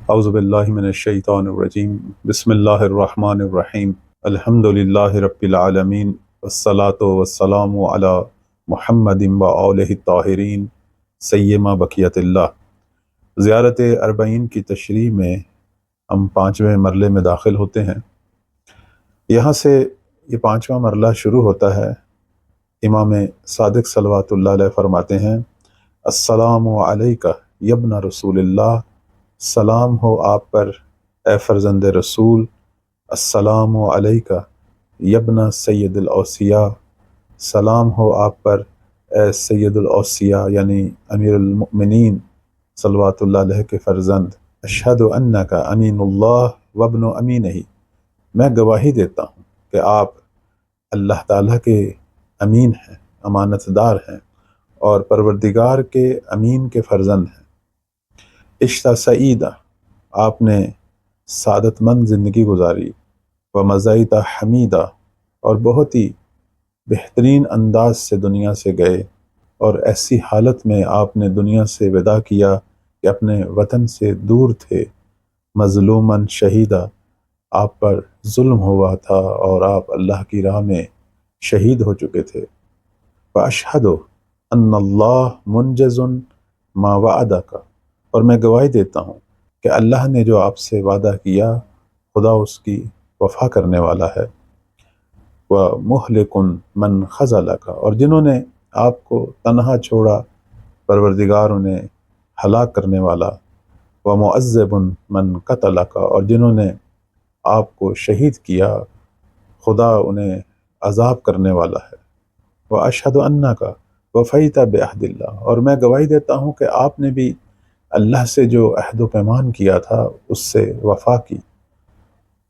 اعوذ باللہ من الشیطان الرجیم بسم اللہ الرحمن الرحیم الحمد للہ رب العالمین والصلاة والسلام علی محمد وآلہ الطاہرین سیما بقیت اللہ۔ زیارت اربعین کی تشریح میں ہم 5ویں مرلے میں داخل ہوتے ہیں۔ یہاں سے یہ 5واں مرلہ شروع ہوتا ہے۔ امام صادق صلوات اللہ علیہ فرماتے ہیں: السلام علیکہ یبن رسول اللہ، سلام ہو آپ پر اے فرزند رسول۔ السلام علیکہ یبن سید الاوصیاء، سلام ہو آپ پر اے سید الاوصیاء یعنی امیر المؤمنین صلوات اللہ علیہ کے فرزند۔ اشہد انک امین اللہ وابن امینہ، میں گواہی دیتا ہوں کہ آپ اللہ تعالیٰ کے امین ہیں، امانت دار ہیں، اور پروردگار کے امین کے فرزند ہیں۔ عشتہ سعیدہ، آپ نے سعادت مند زندگی گزاری، و مضیتہ حمیدہ، اور بہت ہی بہترین انداز سے دنیا سے گئے، اور ایسی حالت میں آپ نے دنیا سے وداع کیا کہ اپنے وطن سے دور تھے۔ مظلوماً شہیدہ، آپ پر ظلم ہوا تھا اور آپ اللہ کی راہ میں شہید ہو چکے تھے۔ وَأَشْهَدُ أَنَّ اللَّهَ مُنْجِزٌ مَا وَعَدَكَ، اور میں گواہی دیتا ہوں کہ اللہ نے جو آپ سے وعدہ کیا خدا اس کی وفا کرنے والا ہے۔ وَمُهْلِكٌ مَنْ خَذَلَكَ، اور جنہوں نے آپ کو تنہا چھوڑا پروردگار انہیں ہلاک کرنے والا۔ وَمُعَذِّبٌ مَنْ قَتَلَكَ، اور جنہوں نے آپ کو شہید کیا خدا انہیں عذاب کرنے والا ہے۔ وَأَشْهَدُ أَنَّكَ وَفَيْتَ بِعَهْدِ اللَّهِ، اور میں گواہی دیتا ہوں کہ آپ نے بھی اللہ سے جو عہد و پیمان کیا تھا اس سے وفا کی۔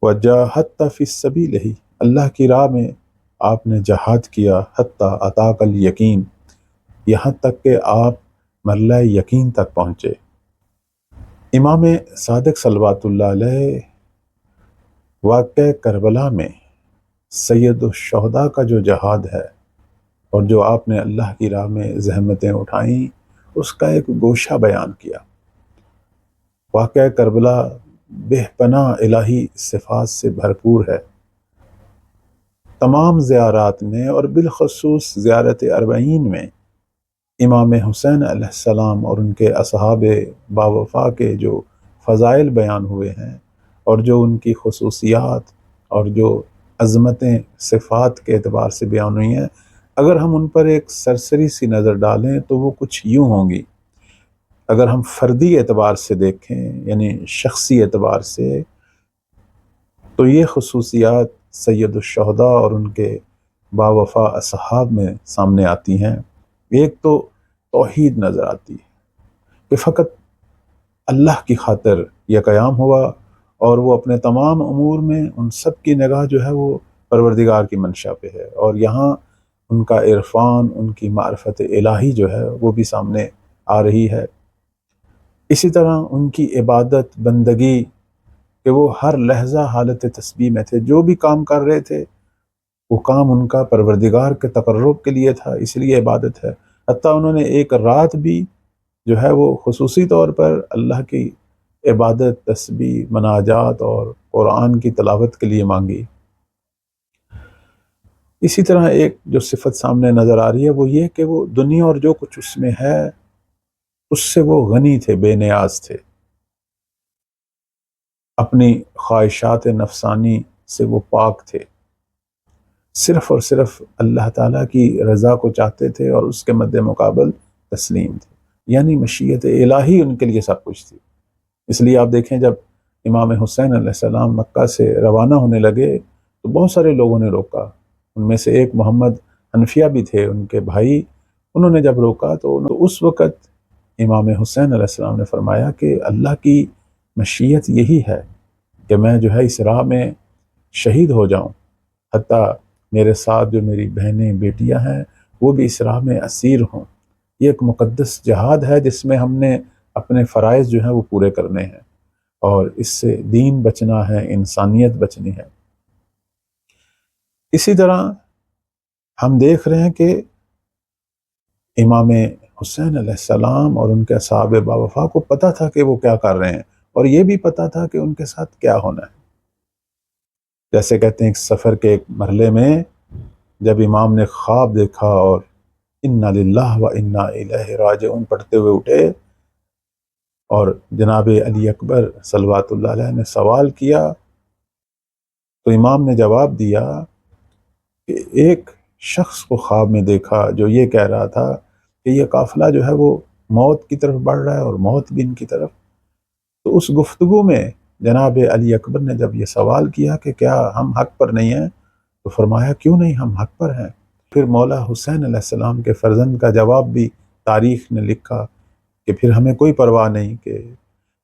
وَجَاهَدتَ فِي سَبِيلِهِ، اللہ کی راہ میں آپ نے جہاد کیا۔ حتی اتاک الیقین، یہاں تک کہ آپ مرحلہ یقین تک پہنچے۔ امام صادق صلوات اللہ علیہ واقعہ کربلا میں سید الشہداء کا جو جہاد ہے اور جو آپ نے اللہ کی راہ میں زحمتیں اٹھائیں، اس کا ایک گوشہ بیان کیا۔ واقعہ کربلا بے پناہ الہی صفات سے بھرپور ہے۔ تمام زیارات میں اور بالخصوص زیارت اربعین میں امام حسین علیہ السلام اور ان کے اصحاب باوفا کے جو فضائل بیان ہوئے ہیں اور جو ان کی خصوصیات اور جو عظمتیں صفات کے اعتبار سے بیان ہوئی ہیں، اگر ہم ان پر ایک سرسری سی نظر ڈالیں تو وہ کچھ یوں ہوں گی۔ اگر ہم فردی اعتبار سے دیکھیں یعنی شخصی اعتبار سے، تو یہ خصوصیات سید الشہداء اور ان کے باوفا اصحاب میں سامنے آتی ہیں۔ ایک تو توحید نظر آتی ہے کہ فقط اللہ کی خاطر یہ قیام ہوا اور وہ اپنے تمام امور میں ان سب کی نگاہ جو ہے وہ پروردگار کی منشا پہ ہے، اور یہاں ان کا عرفان، ان کی معرفت الہی جو ہے وہ بھی سامنے آ رہی ہے۔ اسی طرح ان کی عبادت بندگی کہ وہ ہر لحظہ حالت تسبیح میں تھے، جو بھی کام کر رہے تھے وہ کام ان کا پروردگار کے تقرب کے لیے تھا، اس لیے عبادت ہے۔ حتیٰ انہوں نے ایک رات بھی جو ہے وہ خصوصی طور پر اللہ کی عبادت، تسبیح، مناجات اور قرآن کی تلاوت کے لیے مانگی۔ اسی طرح ایک جو صفت سامنے نظر آ رہی ہے وہ یہ کہ وہ دنیا اور جو کچھ اس میں ہے اس سے وہ غنی تھے، بے نیاز تھے۔ اپنی خواہشات نفسانی سے وہ پاک تھے، صرف اور صرف اللہ تعالیٰ کی رضا کو چاہتے تھے اور اس کے مد مقابل تسلیم تھے، یعنی مشیت الہی ان کے لیے سب کچھ تھی۔ اس لیے آپ دیکھیں جب امام حسین علیہ السلام مکہ سے روانہ ہونے لگے تو بہت سارے لوگوں نے روکا، ان میں سے ایک محمد حنفیہ بھی تھے، ان کے بھائی۔ انہوں نے جب روکا تو اس وقت امام حسین علیہ السلام نے فرمایا کہ اللہ کی مشیت یہی ہے کہ میں جو ہے اس راہ میں شہید ہو جاؤں، حتیٰ میرے ساتھ جو میری بہنیں بیٹیاں ہیں وہ بھی اس راہ میں اسیر ہوں۔ یہ ایک مقدس جہاد ہے جس میں ہم نے اپنے فرائض جو ہیں وہ پورے کرنے ہیں، اور اس سے دین بچنا ہے، انسانیت بچنی ہے۔ اسی طرح ہم دیکھ رہے ہیں کہ امام حسین علیہ السلام اور ان کے اصحاب باوفا کو پتہ تھا کہ وہ کیا کر رہے ہیں، اور یہ بھی پتا تھا کہ ان کے ساتھ کیا ہونا ہے۔ جیسے کہتے ہیں ایک سفر کے ایک مرحلے میں جب امام نے خواب دیکھا اور انا للہ و انا الیہ راجعون پڑھتے ہوئے اٹھے اور جناب علی اکبر صلوات اللہ علیہ نے سوال کیا، تو امام نے جواب دیا کہ ایک شخص کو خواب میں دیکھا جو یہ کہہ رہا تھا کہ یہ قافلہ جو ہے وہ موت کی طرف بڑھ رہا ہے اور موت بھی ان کی طرف۔ تو اس گفتگو میں جناب علی اکبر نے جب یہ سوال کیا کہ کیا ہم حق پر نہیں ہیں، تو فرمایا کیوں نہیں، ہم حق پر ہیں۔ پھر مولا حسین علیہ السلام کے فرزند کا جواب بھی تاریخ نے لکھا کہ پھر ہمیں کوئی پرواہ نہیں کہ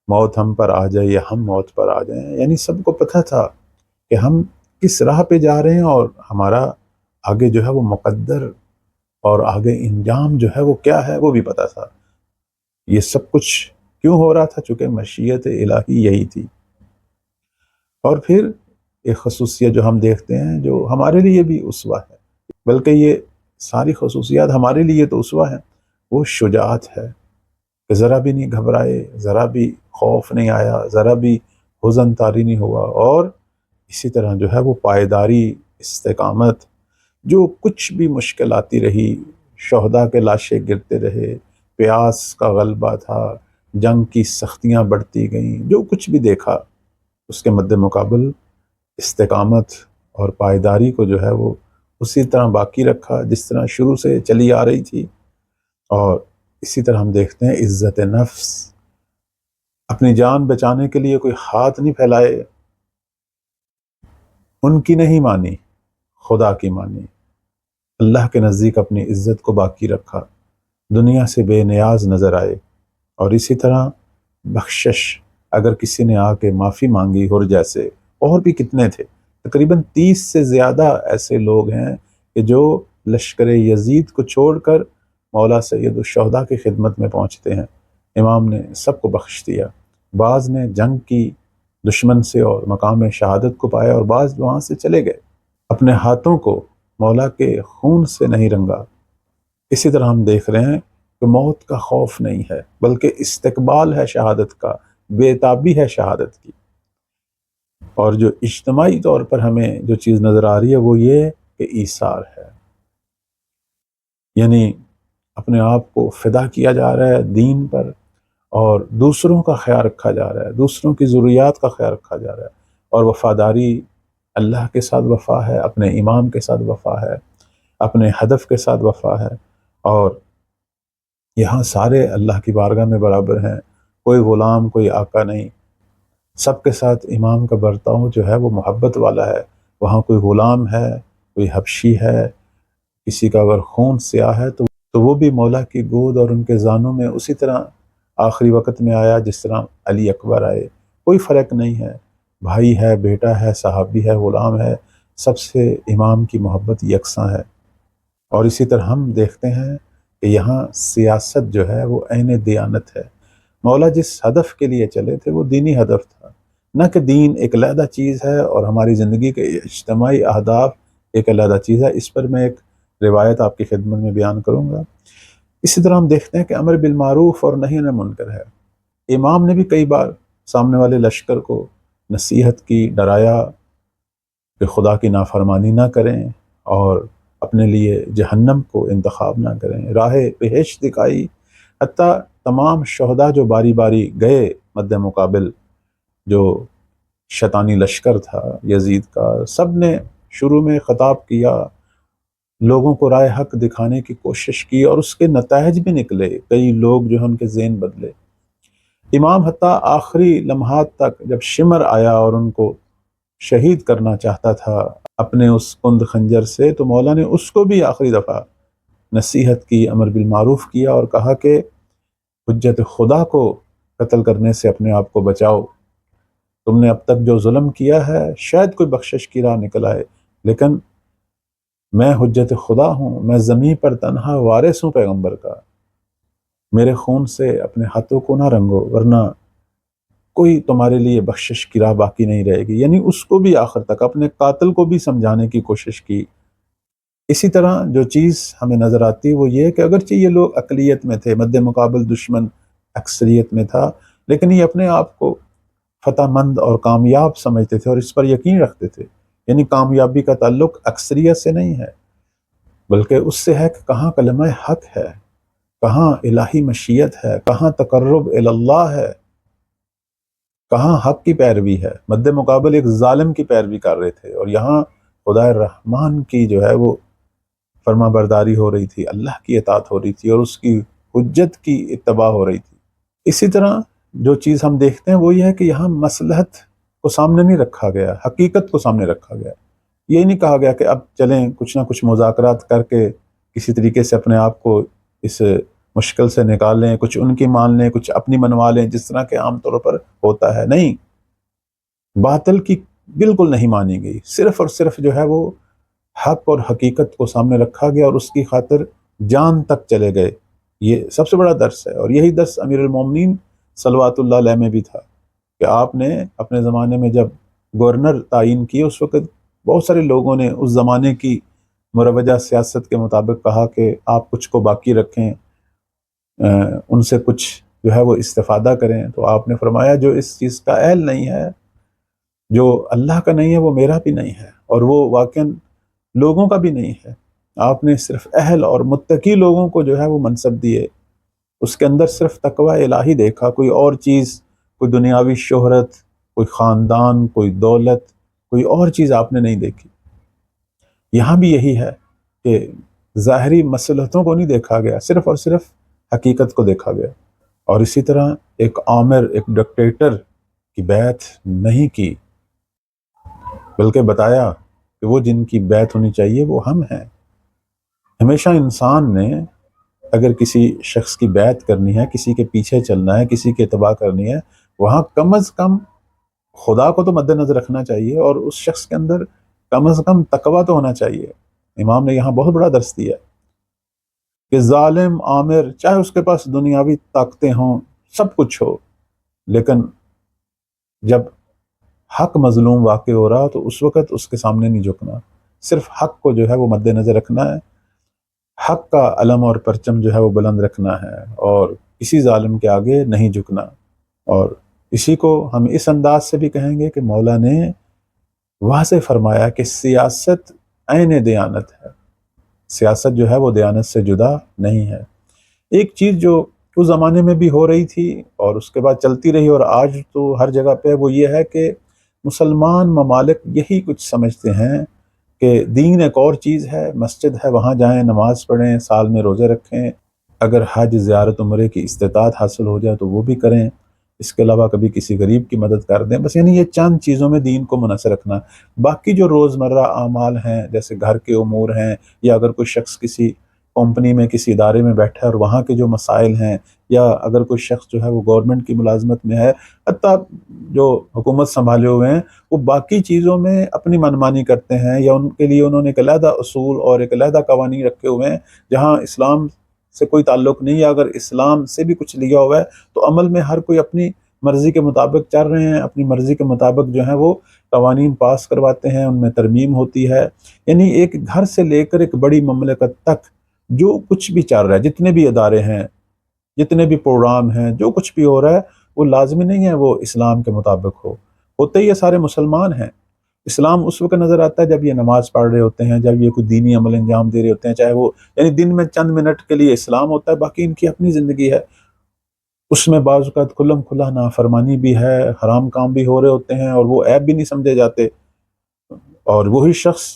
موت ہم پر آ جائے یا ہم موت پر آ جائیں، یعنی سب کو پتہ تھا کہ ہم کس راہ پہ جا رہے ہیں اور ہمارا آگے جو ہے وہ مقدر اور آگے انجام جو ہے وہ کیا ہے وہ بھی پتہ تھا۔ یہ سب کچھ کیوں ہو رہا تھا؟ چونکہ مشیت الہی یہی تھی۔ اور پھر ایک خصوصیت جو ہم دیکھتے ہیں جو ہمارے لیے بھی اسوہ ہے، بلکہ یہ ساری خصوصیات ہمارے لیے تو اسوہ ہیں، وہ شجاعت ہے کہ ذرا بھی نہیں گھبرائے، ذرا بھی خوف نہیں آیا، ذرا بھی حزن طاری نہیں ہوا، اور اسی طرح جو ہے وہ پائیداری، استقامت، جو کچھ بھی مشکل آتی رہی، شہداء کے لاشیں گرتے رہے، پیاس کا غلبہ تھا، جنگ کی سختیاں بڑھتی گئیں، جو کچھ بھی دیکھا اس کے مد مقابل استقامت اور پائیداری کو جو ہے وہ اسی طرح باقی رکھا جس طرح شروع سے چلی آ رہی تھی۔ اور اسی طرح ہم دیکھتے ہیں عزت نفس، اپنی جان بچانے کے لیے کوئی ہاتھ نہیں پھیلائے، ان کی نہیں مانی، خدا کی مانی، اللہ کے نزدیک اپنی عزت کو باقی رکھا، دنیا سے بے نیاز نظر آئے۔ اور اسی طرح بخشش، اگر کسی نے آ کے معافی مانگی، ہر جیسے اور بھی کتنے تھے، تقریباً 30 سے زیادہ ایسے لوگ ہیں کہ جو لشکر یزید کو چھوڑ کر مولا سید الشہداء کی خدمت میں پہنچتے ہیں۔ امام نے سب کو بخش دیا، بعض نے جنگ کی دشمن سے اور مقام شہادت کو پایا، اور بعض وہاں سے چلے گئے، اپنے ہاتھوں کو مولا کے خون سے نہیں رنگا۔ اسی طرح ہم دیکھ رہے ہیں کہ موت کا خوف نہیں ہے، بلکہ استقبال ہے شہادت کا، بے تابی ہے شہادت کی۔ اور جو اجتماعی طور پر ہمیں جو چیز نظر آ رہی ہے وہ یہ کہ ایثار ہے، یعنی اپنے آپ کو فدا کیا جا رہا ہے دین پر، اور دوسروں کا خیال رکھا جا رہا ہے، دوسروں کی ضروریات کا خیال رکھا جا رہا ہے، اور وفاداری اللہ کے ساتھ وفا ہے، اپنے امام کے ساتھ وفا ہے، اپنے ہدف کے ساتھ وفا ہے۔ اور یہاں سارے اللہ کی بارگاہ میں برابر ہیں، کوئی غلام کوئی آقا نہیں، سب کے ساتھ امام کا برتاؤ جو ہے وہ محبت والا ہے۔ وہاں کوئی غلام ہے، کوئی حبشی ہے، کسی کا اگر خون سیاہ ہے تو وہ بھی مولا کی گود اور ان کے زانوں میں اسی طرح آخری وقت میں آیا جس طرح علی اکبر آئے، کوئی فرق نہیں ہے، بھائی ہے، بیٹا ہے، صحابی ہے، غلام ہے، سب سے امام کی محبت یکساں ہے۔ اور اسی طرح ہم دیکھتے ہیں کہ یہاں سیاست جو ہے وہ عین دیانت ہے۔ مولا جس ہدف کے لیے چلے تھے وہ دینی ہدف تھا، نہ کہ دین ایک علیحدہ چیز ہے اور ہماری زندگی کے اجتماعی اہداف ایک علیحدہ چیز ہے۔ اس پر میں ایک روایت آپ کی خدمت میں بیان کروں گا۔ اسی طرح ہم دیکھتے ہیں کہ امر بالمعروف اور نہی عن المنکر ہے۔ امام نے بھی کئی بار سامنے والے لشکر کو نصیحت کی، ڈرایا کہ خدا کی نافرمانی نہ کریں اور اپنے لیے جہنم کو انتخاب نہ کریں، راہ بہشت دکھائی۔ حتیٰ تمام شہداء جو باری باری گئے مد مقابل جو شیطانی لشکر تھا یزید کا، سب نے شروع میں خطاب کیا، لوگوں کو راہ حق دکھانے کی کوشش کی، اور اس کے نتائج بھی نکلے، کئی لوگ جو ہیں ان کے ذہن بدلے۔ امام حتیٰ آخری لمحات تک جب شمر آیا اور ان کو شہید کرنا چاہتا تھا اپنے اس کند خنجر سے، تو مولا نے اس کو بھی آخری دفعہ نصیحت کی، امر بالمعروف کیا اور کہا کہ حجت خدا کو قتل کرنے سے اپنے آپ کو بچاؤ، تم نے اب تک جو ظلم کیا ہے شاید کوئی بخشش کی راہ نکل آئے، لیکن میں حجت خدا ہوں، میں زمین پر تنہا وارث ہوں پیغمبر کا، میرے خون سے اپنے ہاتھوں کو نہ رنگو ورنہ کوئی تمہارے لیے بخشش کی راہ باقی نہیں رہے گی۔ یعنی اس کو بھی آخر تک اپنے قاتل کو بھی سمجھانے کی کوشش کی۔ اسی طرح جو چیز ہمیں نظر آتی ہے وہ یہ کہ اگرچہ یہ لوگ اقلیت میں تھے، مد مقابل دشمن اکثریت میں تھا، لیکن یہ اپنے آپ کو فتح مند اور کامیاب سمجھتے تھے اور اس پر یقین رکھتے تھے۔ یعنی کامیابی کا تعلق اکثریت سے نہیں ہے، بلکہ اس سے ہے کہ کہاں کلمہ حق ہے، کہاں الہی مشیت ہے، کہاں تقرب اللہ ہے، کہاں حق کی پیروی ہے۔ مد مقابل ایک ظالم کی پیروی کر رہے تھے، اور یہاں خدا الرحمن کی جو ہے وہ فرما برداری ہو رہی تھی، اللہ کی اطاعت ہو رہی تھی، اور اس کی حجت کی اتباع ہو رہی تھی۔ اسی طرح جو چیز ہم دیکھتے ہیں وہ یہ ہے کہ یہاں مصلحت کو سامنے نہیں رکھا گیا، حقیقت کو سامنے رکھا گیا۔ یہ نہیں کہا گیا کہ اب چلیں کچھ نہ کچھ مذاکرات کر کے کسی طریقے سے اپنے آپ کو اس مشکل سے نکال لیں، کچھ ان کی مان لیں، کچھ اپنی منوا لیں، جس طرح کہ عام طور پر ہوتا ہے۔ نہیں، باطل کی بالکل نہیں مانی گئی، صرف اور صرف جو ہے وہ حق اور حقیقت کو سامنے رکھا گیا، اور اس کی خاطر جان تک چلے گئے۔ یہ سب سے بڑا درس ہے، اور یہی درس امیر المومنین صلوات اللہ علیہ میں بھی تھا کہ آپ نے اپنے زمانے میں جب گورنر تعین کیے، اس وقت بہت سارے لوگوں نے اس زمانے کی مروجہ سیاست کے مطابق کہا کہ آپ کچھ کو باقی رکھیں، ان سے کچھ جو ہے وہ استفادہ کریں۔ تو آپ نے فرمایا جو اس چیز کا اہل نہیں ہے، جو اللہ کا نہیں ہے، وہ میرا بھی نہیں ہے، اور وہ واقعاً لوگوں کا بھی نہیں ہے۔ آپ نے صرف اہل اور متقی لوگوں کو جو ہے وہ منصب دیے، اس کے اندر صرف تقوی الہی دیکھا، کوئی اور چیز، کوئی دنیاوی شہرت، کوئی خاندان، کوئی دولت، کوئی اور چیز آپ نے نہیں دیکھی۔ یہاں بھی یہی ہے کہ ظاہری مصلحتوں کو نہیں دیکھا گیا، صرف اور صرف حقیقت کو دیکھا گیا۔ اور اسی طرح ایک آمر، ایک ڈکٹیٹر کی بیعت نہیں کی، بلکہ بتایا کہ وہ جن کی بیعت ہونی چاہیے وہ ہم ہیں۔ ہمیشہ انسان نے اگر کسی شخص کی بیعت کرنی ہے، کسی کے پیچھے چلنا ہے، کسی کی اتباع کرنی ہے، وہاں کم از کم خدا کو تو مد نظر رکھنا چاہیے، اور اس شخص کے اندر کم از کم تقویٰ تو ہونا چاہیے۔ امام نے یہاں بہت بڑا درس دیا کہ ظالم آمر، چاہے اس کے پاس دنیاوی طاقتیں ہوں، سب کچھ ہو، لیکن جب حق مظلوم واقع ہو رہا تو اس وقت اس کے سامنے نہیں جھکنا، صرف حق کو جو ہے وہ مد نظر رکھنا ہے، حق کا علم اور پرچم جو ہے وہ بلند رکھنا ہے، اور کسی ظالم کے آگے نہیں جھکنا۔ اور اسی کو ہم اس انداز سے بھی کہیں گے کہ مولا نے واضح فرمایا کہ سیاست عین دیانت ہے، سیاست جو ہے وہ دیانت سے جدا نہیں ہے۔ ایک چیز جو اس زمانے میں بھی ہو رہی تھی اور اس کے بعد چلتی رہی اور آج تو ہر جگہ پہ، وہ یہ ہے کہ مسلمان ممالک یہی کچھ سمجھتے ہیں کہ دین ایک اور چیز ہے، مسجد ہے وہاں جائیں، نماز پڑھیں، سال میں روزے رکھیں، اگر حج زیارت عمرے کی استطاعت حاصل ہو جائے تو وہ بھی کریں، اس کے علاوہ کبھی کسی غریب کی مدد کر دیں، بس یعنی یہ چند چیزوں میں دین کو منحصر رکھنا۔ باقی جو روزمرہ اعمال ہیں، جیسے گھر کے امور ہیں، یا اگر کوئی شخص کسی کمپنی میں، کسی ادارے میں بیٹھا ہے اور وہاں کے جو مسائل ہیں، یا اگر کوئی شخص جو ہے وہ گورنمنٹ کی ملازمت میں ہے، حتیٰ جو حکومت سنبھالے ہوئے ہیں، وہ باقی چیزوں میں اپنی منمانی کرتے ہیں، یا ان کے لیے انہوں نے ایک علیحدہ اصول اور ایک علیحدہ قوانین رکھے ہوئے ہیں جہاں اسلام سے کوئی تعلق نہیں، یا اگر اسلام سے بھی کچھ لیا ہوا ہے تو عمل میں ہر کوئی اپنی مرضی کے مطابق چل رہے ہیں، اپنی مرضی کے مطابق جو ہے وہ قوانین پاس کرواتے ہیں، ان میں ترمیم ہوتی ہے۔ یعنی ایک گھر سے لے کر ایک بڑی مملکت تک جو کچھ بھی چل رہا ہے، جتنے بھی ادارے ہیں، جتنے بھی پروگرام ہیں، جو کچھ بھی ہو رہا ہے، وہ لازمی نہیں ہے وہ اسلام کے مطابق ہوتے ہی یہ سارے مسلمان ہیں۔ اسلام اس وقت نظر آتا ہے جب یہ نماز پڑھ رہے ہوتے ہیں، جب یہ کوئی دینی عمل انجام دے رہے ہوتے ہیں، چاہے وہ یعنی دن میں چند منٹ کے لیے اسلام ہوتا ہے، باقی ان کی اپنی زندگی ہے، اس میں بعض اوقات کھلم کھلا نافرمانی بھی ہے، حرام کام بھی ہو رہے ہوتے ہیں، اور وہ عیب بھی نہیں سمجھے جاتے، اور وہی شخص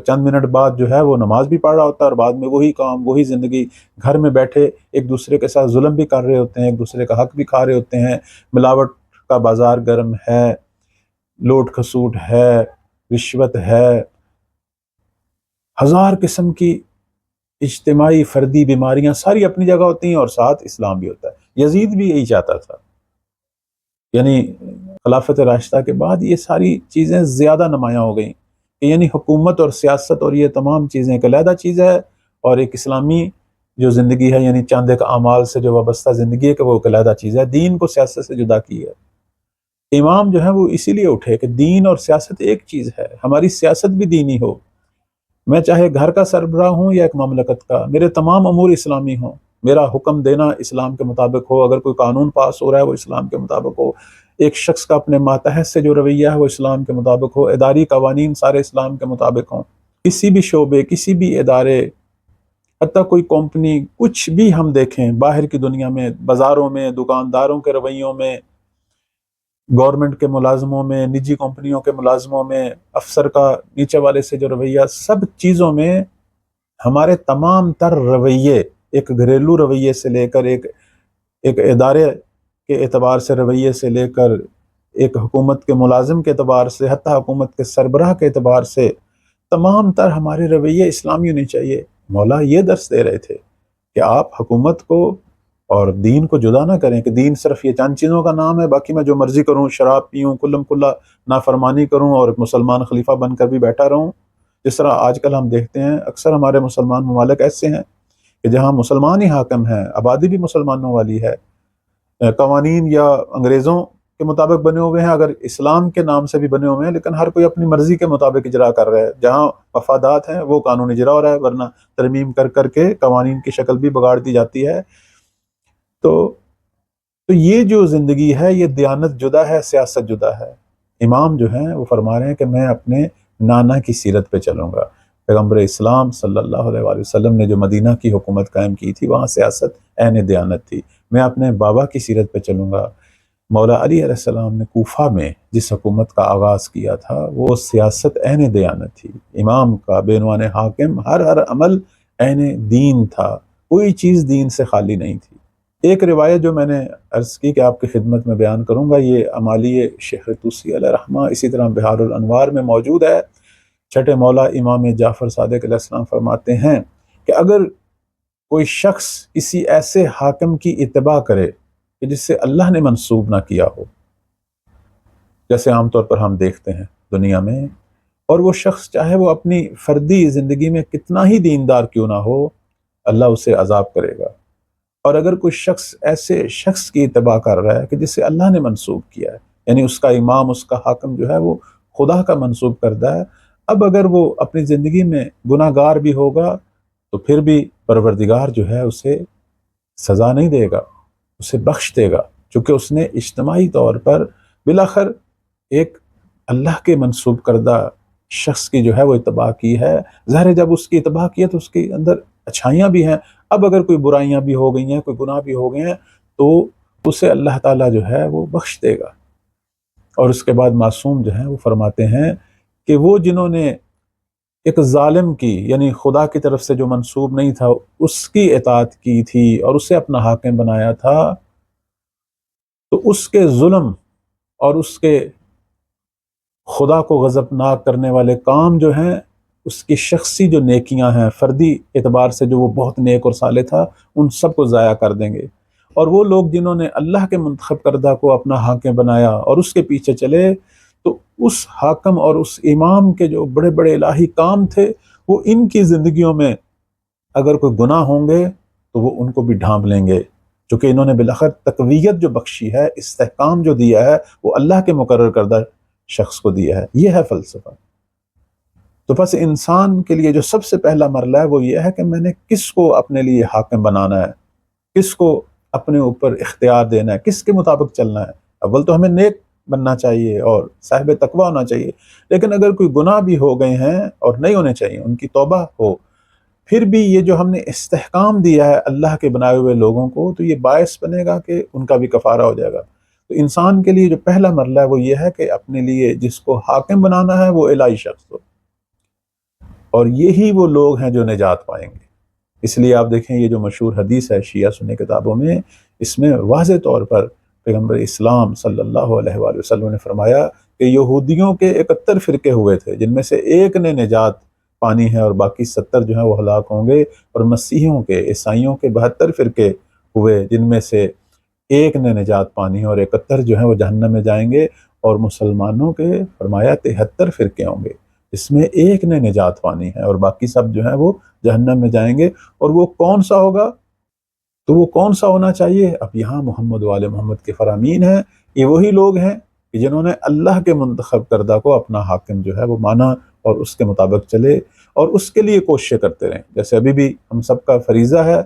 چند منٹ بعد جو ہے وہ نماز بھی پڑھ رہا ہوتا ہے، اور بعد میں وہی کام، وہی زندگی، گھر میں بیٹھے ایک دوسرے کے ساتھ ظلم بھی کر رہے ہوتے ہیں، ایک دوسرے کا حق بھی کھا رہے ہوتے ہیں، ملاوٹ کا بازار گرم ہے، لوٹ کھسوٹ ہے، رشوت ہے، ہزار قسم کی اجتماعی فردی بیماریاں ساری اپنی جگہ ہوتی ہیں، اور ساتھ اسلام بھی ہوتا ہے۔ یزید بھی یہی چاہتا تھا، یعنی خلافت راشدہ کے بعد یہ ساری چیزیں زیادہ نمایاں ہو گئیں، یعنی حکومت اور سیاست اور یہ تمام چیزیں ایک علیحدہ چیز ہے، اور ایک اسلامی جو زندگی ہے، یعنی چند ایک اعمال سے جو وابستہ زندگی ہے، کہ وہ ایک علیحدہ چیز ہے، دین کو سیاست سے جدا کی ہے۔ امام جو ہے وہ اسی لیے اٹھے کہ دین اور سیاست ایک چیز ہے، ہماری سیاست بھی دینی ہو، میں چاہے گھر کا سربراہ ہوں یا ایک مملکت کا، میرے تمام امور اسلامی ہوں، میرا حکم دینا اسلام کے مطابق ہو، اگر کوئی قانون پاس ہو رہا ہے وہ اسلام کے مطابق ہو، ایک شخص کا اپنے ماتحت سے جو رویہ ہے وہ اسلام کے مطابق ہو، اداری قوانین سارے اسلام کے مطابق ہوں، کسی بھی شعبے، کسی بھی ادارے، حتیٰ کوئی کمپنی، کچھ بھی ہم دیکھیں باہر کی دنیا میں، بازاروں میں، دکانداروں کے رویوں میں، گورنمنٹ کے ملازموں میں، نجی کمپنیوں کے ملازموں میں، افسر کا نیچے والے سے جو رویہ، سب چیزوں میں ہمارے تمام تر رویے، ایک گھریلو رویے سے لے کر ایک ادارے کے اعتبار سے رویے سے لے کر ایک حکومت کے ملازم کے اعتبار سے، حتیٰ حکومت کے سربراہ کے اعتبار سے، تمام تر ہمارے رویے اسلامی ہونے چاہیے۔ مولا یہ درس دے رہے تھے کہ آپ حکومت کو اور دین کو جدا نہ کریں کہ دین صرف یہ چند چیزوں کا نام ہے، باقی میں جو مرضی کروں، شراب پیوں، کلم کلا نافرمانی کروں اور ایک مسلمان خلیفہ بن کر بھی بیٹھا رہوں۔ جس طرح آج کل ہم دیکھتے ہیں اکثر ہمارے مسلمان ممالک ایسے ہیں کہ جہاں مسلمان ہی حاکم ہیں، آبادی بھی مسلمانوں والی ہے، قوانین یا انگریزوں کے مطابق بنے ہوئے ہیں، اگر اسلام کے نام سے بھی بنے ہوئے ہیں، لیکن ہر کوئی اپنی مرضی کے مطابق اجرا کر رہا ہے، جہاں مفادات ہیں وہ قانون اجرا ہو رہا ہے، ورنہ ترمیم کر کر کے قوانین کی شکل بھی بگاڑ دی جاتی ہے۔ تو یہ جو زندگی ہے، یہ دیانت جدا ہے، سیاست جدا ہے۔ امام جو ہیں وہ فرما رہے ہیں کہ میں اپنے نانا کی سیرت پہ چلوں گا۔ پیغمبر اسلام صلی اللہ علیہ وآلہ وسلم نے جو مدینہ کی حکومت قائم کی تھی، وہاں سیاست عین دیانت تھی، میں اپنے بابا کی سیرت پہ چلوں گا۔ مولا علی علیہ السلام نے کوفہ میں جس حکومت کا آغاز کیا تھا، وہ سیاست عین دیانت تھی، امام کا بینوان حاکم، ہر عمل عین دین تھا، کوئی چیز دین سے خالی نہیں تھی۔ ایک روایت جو میں نے عرض کی کہ آپ کی خدمت میں بیان کروں گا، یہ امالی شیخ طوسی علیہ رحمہ، اسی طرح بہار الانوار میں موجود ہے۔ چھٹے مولا امام جعفر صادق علیہ السلام فرماتے ہیں کہ اگر کوئی شخص کسی ایسے حاکم کی اتباع کرے کہ جس سے اللہ نے منسوب نہ کیا ہو، جیسے عام طور پر ہم دیکھتے ہیں دنیا میں، اور وہ شخص چاہے وہ اپنی فردی زندگی میں کتنا ہی دیندار کیوں نہ ہو، اللہ اسے عذاب کرے گا۔ اور اگر کوئی شخص ایسے شخص کی اتباع کر رہا ہے کہ جسے اللہ نے منسوب کیا ہے، یعنی اس کا امام، اس کا حاکم جو ہے وہ خدا کا منسوب کردہ ہے، اب اگر وہ اپنی زندگی میں گناہ گار بھی ہوگا تو پھر بھی پروردگار جو ہے اسے سزا نہیں دے گا، اسے بخش دے گا، چونکہ اس نے اجتماعی طور پر بالآخر ایک اللہ کے منسوب کردہ شخص کی جو ہے وہ اتباع کی ہے۔ ظاہر ہے جب اس کی اتباع کی ہے تو اس کے اندر اچھائیاں بھی ہیں، اب اگر کوئی برائیاں بھی ہو گئی ہیں، کوئی گناہ بھی ہو گئے ہیں، تو اسے اللہ تعالیٰ جو ہے وہ بخش دے گا۔ اور اس کے بعد معصوم جو ہیں وہ فرماتے ہیں کہ وہ جنہوں نے ایک ظالم کی، یعنی خدا کی طرف سے جو منسوب نہیں تھا، اس کی اطاعت کی تھی اور اسے اپنا حاکم بنایا تھا، تو اس کے ظلم اور اس کے خدا کو غضبناک کرنے والے کام جو ہیں، اس کی شخصی جو نیکیاں ہیں، فردی اعتبار سے جو وہ بہت نیک اور صالح تھا، ان سب کو ضائع کر دیں گے۔ اور وہ لوگ جنہوں نے اللہ کے منتخب کردہ کو اپنا حاکم بنایا اور اس کے پیچھے چلے، تو اس حاکم اور اس امام کے جو بڑے بڑے الہی کام تھے، وہ ان کی زندگیوں میں اگر کوئی گناہ ہوں گے تو وہ ان کو بھی ڈھانپ لیں گے، چونکہ انہوں نے بالآخر تقویت جو بخشی ہے، استحکام جو دیا ہے، وہ اللہ کے مقرر کردہ شخص کو دیا ہے۔ یہ ہے فلسفہ۔ تو پس انسان کے لیے جو سب سے پہلا مرحلہ ہے وہ یہ ہے کہ میں نے کس کو اپنے لیے حاکم بنانا ہے، کس کو اپنے اوپر اختیار دینا ہے، کس کے مطابق چلنا ہے۔ اول تو ہمیں نیک بننا چاہیے اور صاحب تقوی ہونا چاہیے، لیکن اگر کوئی گناہ بھی ہو گئے ہیں اور نہیں ہونے چاہیے، ان کی توبہ ہو، پھر بھی یہ جو ہم نے استحکام دیا ہے اللہ کے بنائے ہوئے لوگوں کو، تو یہ باعث بنے گا کہ ان کا بھی کفارہ ہو جائے گا۔ تو انسان کے لیے جو پہلا مرحلہ ہے وہ یہ ہے کہ اپنے لیے جس کو حاکم بنانا ہے وہ الہی شخص ہو، اور یہی وہ لوگ ہیں جو نجات پائیں گے۔ اس لیے آپ دیکھیں یہ جو مشہور حدیث ہے شیعہ سنی کتابوں میں، اس میں واضح طور پر پیغمبر اسلام صلی اللہ علیہ وآلہ وسلم نے فرمایا کہ یہودیوں کے 71 فرقے ہوئے تھے، جن میں سے ایک نے نجات پانی ہے اور باقی 70 جو ہیں وہ ہلاک ہوں گے، اور مسیحیوں کے، عیسائیوں کے 72 فرقے ہوئے، جن میں سے ایک نے نجات پانی ہے اور 71 جو ہیں وہ جہنم میں جائیں گے، اور مسلمانوں کے فرمایا 73 فرقے ہوں گے، اس میں ایک نے نجات پانی ہے اور باقی سب جو ہیں وہ جہنم میں جائیں گے۔ اور وہ کون سا ہوگا؟ تو وہ کون سا ہونا چاہیے؟ اب یہاں محمد وآل محمد کے فرامین ہیں، یہ وہی لوگ ہیں کہ جنہوں نے اللہ کے منتخب کردہ کو اپنا حاکم جو ہے وہ مانا اور اس کے مطابق چلے اور اس کے لیے کوششیں کرتے رہیں۔ جیسے ابھی بھی ہم سب کا فریضہ ہے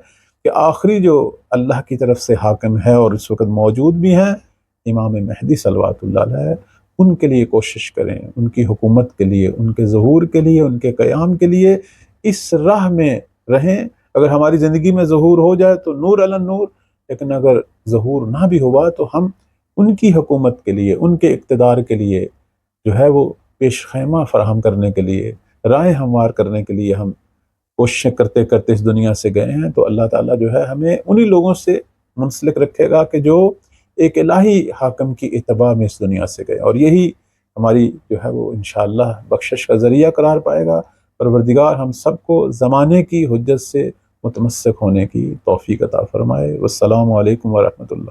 کہ آخری جو اللہ کی طرف سے حاکم ہے اور اس وقت موجود بھی ہیں، امام مہدی صلوات اللہ علیہ، ان کے لیے کوشش کریں، ان کی حکومت کے لیے، ان کے ظہور کے لیے، ان کے قیام کے لیے اس راہ میں رہیں۔ اگر ہماری زندگی میں ظہور ہو جائے تو نور علی نور، لیکن اگر ظہور نہ بھی ہوا تو ہم ان کی حکومت کے لیے، ان کے اقتدار کے لیے جو ہے وہ پیش خیمہ فراہم کرنے کے لیے، رائے ہموار کرنے کے لیے ہم کوششیں کرتے کرتے اس دنیا سے گئے ہیں۔ تو اللہ تعالیٰ جو ہے ہمیں انہی لوگوں سے منسلک رکھے گا کہ جو ایک الہی حاکم کی اتباع میں اس دنیا سے گئے، اور یہی ہماری جو ہے وہ انشاءاللہ بخشش کا ذریعہ قرار پائے گا۔ پروردگار ہم سب کو زمانے کی حجت سے متمسک ہونے کی توفیق عطا فرمائے۔ والسلام علیکم ورحمۃ اللہ۔